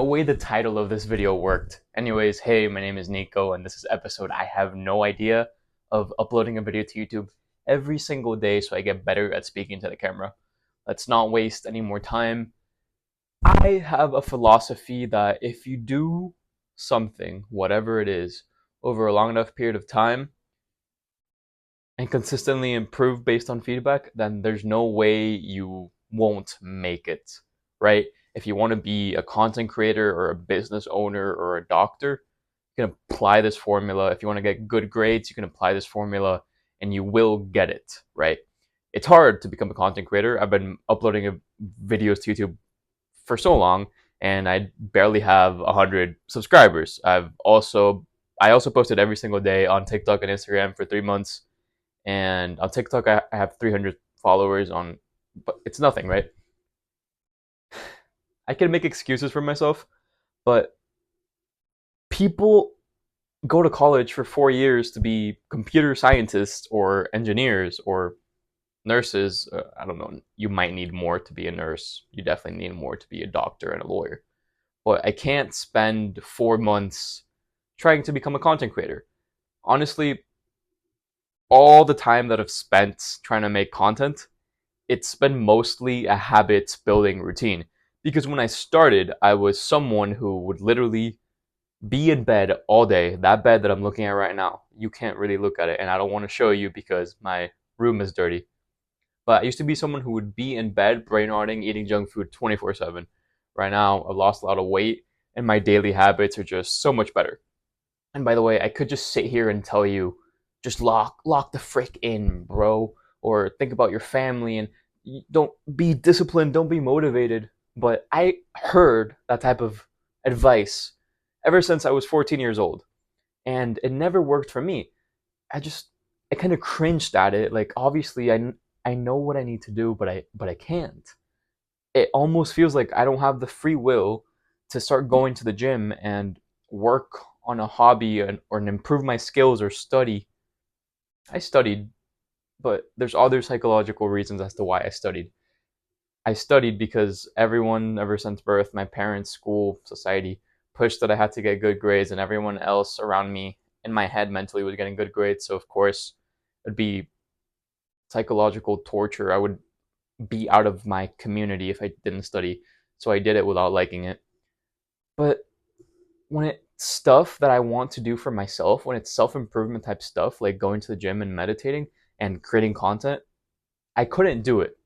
No way the title of this video worked. Anyways, hey, my name is Nico, and this is episode I have no idea of uploading a video to YouTube every single day so I get better at speaking to the camera. Let's not waste any more time. I have a philosophy that if you do something, whatever it is, over a long enough period of time and consistently improve based on feedback, then there's no way you won't make it, right? If you want to be a content creator or a business owner or a doctor, you can apply this formula. If you want to get good grades, you can apply this formula and you will get it, right? It's hard to become a content creator. I've been uploading videos to YouTube for so long and I barely have 100 subscribers. I also posted every single day on TikTok and Instagram for 3 months, and on TikTok I have 300 followers on, but it's nothing, right? I can make excuses for myself, but people go to college for 4 years to be computer scientists or engineers or nurses. I don't know. You might need more to be a nurse. You definitely need more to be a doctor and a lawyer. But I can't spend 4 months trying to become a content creator. Honestly, all the time that I've spent trying to make content, it's been mostly a habit building routine. Because when I started, I was someone who would literally be in bed all day. That bed that I'm looking at right now, you can't really look at it, and I don't want to show you because my room is dirty. But I used to be someone who would be in bed, brain rotting, eating junk food 24/7. Right now, I've lost a lot of weight, and my daily habits are just so much better. And by the way, I could just sit here and tell you, just lock the frick in, bro, or think about your family and don't be disciplined, don't be motivated. But I heard that type of advice ever since I was 14 years old, and it never worked for me. I kind of cringed at it. Like obviously I know what I need to do, but I can't. It almost feels like I don't have the free will to start going to the gym and work on a hobby or improve my skills or study. I studied, but there's other psychological reasons as to why I studied. I studied because everyone ever since birth, my parents, school, society, pushed that I had to get good grades, and everyone else around me in my head mentally was getting good grades. So of course, it'd be psychological torture. I would be out of my community if I didn't study. So I did it without liking it. But when it's stuff that I want to do for myself, when it's self improvement type stuff like going to the gym and meditating and creating content, I couldn't do it.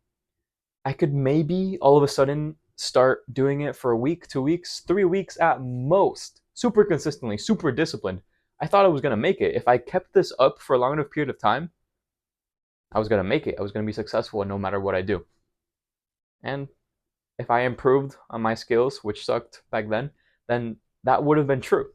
I could maybe all of a sudden start doing it for a week, 2 weeks, 3 weeks at most, super consistently, super disciplined. I thought I was gonna make it. If I kept this up for a long enough period of time, I was gonna make it. I was gonna be successful no matter what I do. And if I improved on my skills, which sucked back then that would have been true.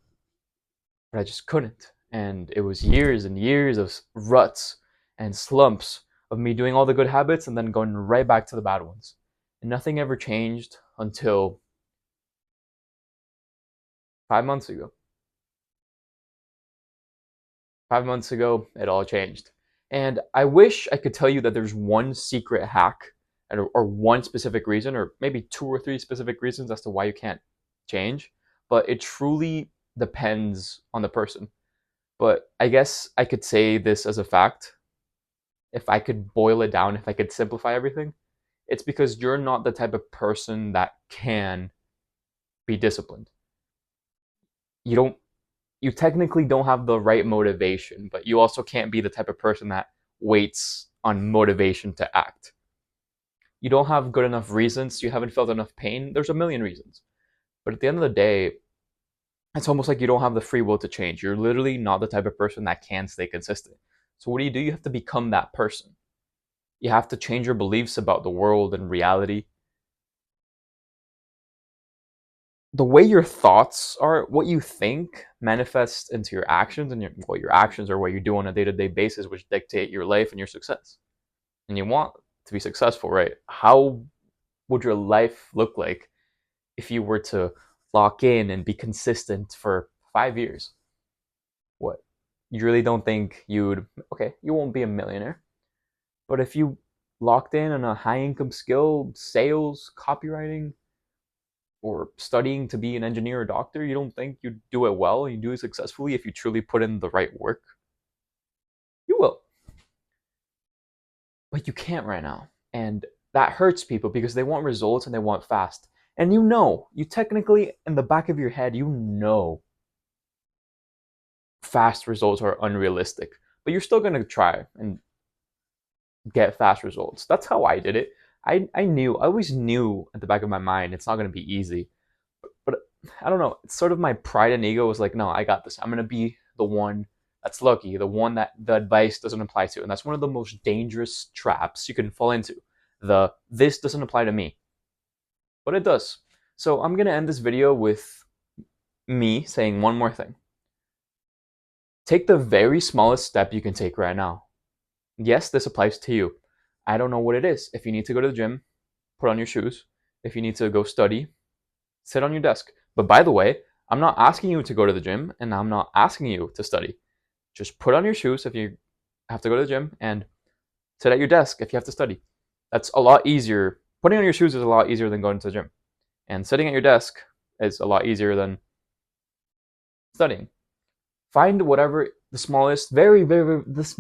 But I just couldn't. And it was years and years of ruts and slumps of me doing all the good habits and then going right back to the bad ones. And nothing ever changed until 5 months ago. 5 months ago, it all changed. And I wish I could tell you that there's one secret hack or one specific reason, or maybe two or three specific reasons as to why you can't change, but it truly depends on the person. But I guess I could say this as a fact. If I could boil it down, if I could simplify everything, it's because you're not the type of person that can be disciplined. You don't you technically don't have the right motivation, but you also can't be the type of person that waits on motivation to act. You don't have good enough reasons, you haven't felt enough pain. There's a million reasons. But at the end of the day, it's almost like you don't have the free will to change. You're literally not the type of person that can stay consistent. So what do? You have to become that person. You have to change your beliefs about the world and reality. The way your thoughts are, what you think manifests into your actions, and your actions are what you do on a day-to-day basis, which dictate your life and your success. And you want to be successful, right? How would your life look like if you were to lock in and be consistent for 5 years? What? You really don't think you'd, okay, you won't be a millionaire, but if you locked in on a high income skill, sales, copywriting, or studying to be an engineer or doctor, you don't think you do it well, you do it successfully if you truly put in the right work? You will. But you can't right now. And that hurts people because they want results and they want fast. And you technically, in the back of your head, fast results are unrealistic. But you're still going to try and get fast results. That's how I did it. I always knew at the back of my mind it's not going to be easy. But I don't know. It's sort of my pride and ego was like, no, I got this. I'm going to be the one that's lucky, the one that the advice doesn't apply to. And that's one of the most dangerous traps you can fall into. This doesn't apply to me. But it does. So I'm going to end this video with me saying one more thing. Take the very smallest step you can take right now. Yes, this applies to you. I don't know what it is. If you need to go to the gym, put on your shoes. If you need to go study, sit on your desk. But by the way, I'm not asking you to go to the gym and I'm not asking you to study. Just put on your shoes if you have to go to the gym and sit at your desk if you have to study. That's a lot easier. Putting on your shoes is a lot easier than going to the gym. And sitting at your desk is a lot easier than studying. Find whatever the smallest, the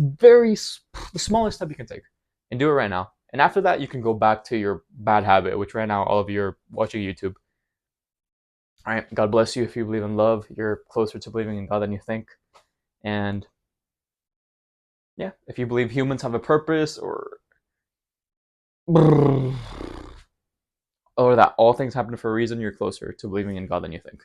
smallest step you can take and do it right now. And after that, you can go back to your bad habit, which right now all of you are watching YouTube. All right, God bless you. If you believe in love, you're closer to believing in God than you think. And yeah, if you believe humans have a purpose or that all things happen for a reason, you're closer to believing in God than you think.